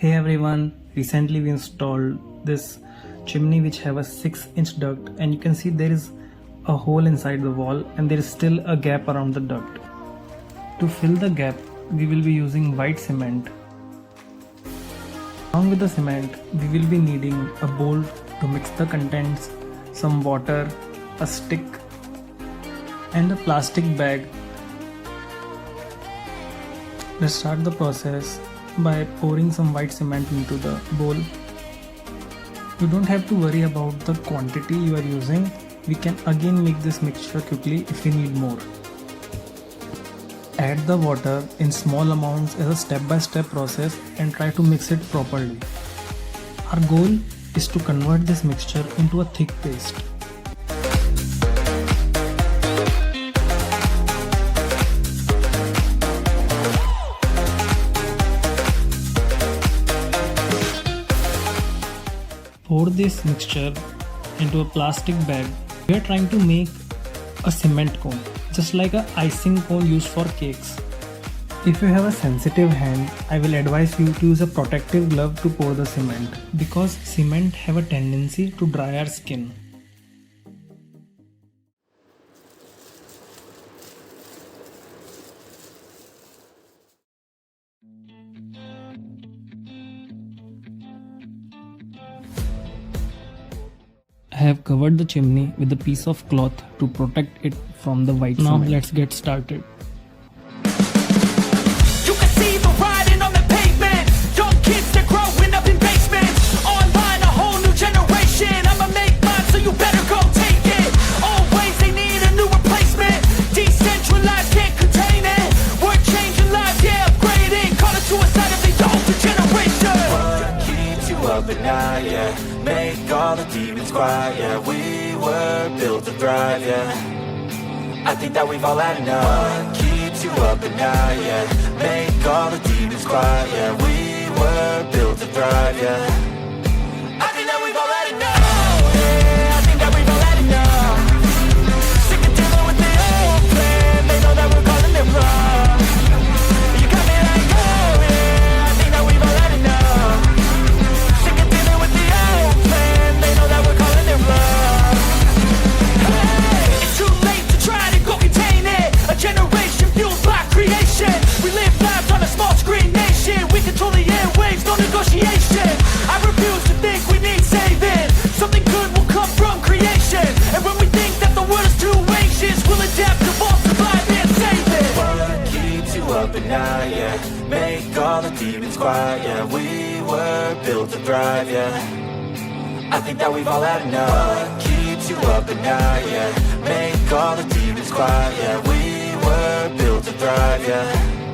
Hey everyone, recently we installed this chimney which have a 6-inch duct, and you can see there is a hole inside the wall and there is still a gap around the duct. To fill the gap, we will be using white cement. Along with the cement, we will be needing a bowl to mix the contents, some water, a stick and a plastic bag. Let's start the process by pouring some white cement into the bowl. You don't have to worry about the quantity you are using. We can again make this mixture quickly if we need more. Add the water in small amounts as a step-by-step process and try to mix it properly. Our goal is to convert this mixture into a thick paste. Pour this mixture into a plastic bag. We are trying to make a cement cone, just like an icing cone used for cakes. If you have a sensitive hand, I will advise you to use a protective glove to pour the cement, because cement have a tendency to dry our skin. I have covered the chimney with a piece of cloth to protect it from the white cement. Now let's get started. You can see the writing on the pavement. Young kids, they're growing up in basements. Online, a whole new generation. I'ma make mine, so you better go take it. Always they need a new replacement. Decentralized, can't contain it. We're changing lives, yeah, upgrading. Call it suicide of the older generation. What keeps you up at night, yeah? Make all the demons quiet, yeah. We were built to thrive, yeah. I think that we've all had enough. What keeps you up at night, yeah? Make all the demons quiet, yeah. We were built to thrive, yeah. I think that we've all had enough. Yeah, I think that we've all had enough. Sick of dealing with the old plan. They know that we're calling it wrong. You got me like, oh yeah, I think that we've all had enough. Sick of dealing with the old plan. They know that we're calling it wrong. Hey, it's too late to try to go contain it. A generation fueled by creation. We live lives on a small screen nation. We control the airwaves, no negotiation. I refuse to think we need saving. Something good will come from creation. And when we think that the world is too anxious, we'll adapt, evolve, survive, and save it. What keeps you up at night, yeah? Make all the demons quiet, yeah. We were built to thrive, yeah. I think that we've all had enough. What keeps you up at night, yeah? Make all the demons quiet, yeah. We were built to thrive, yeah.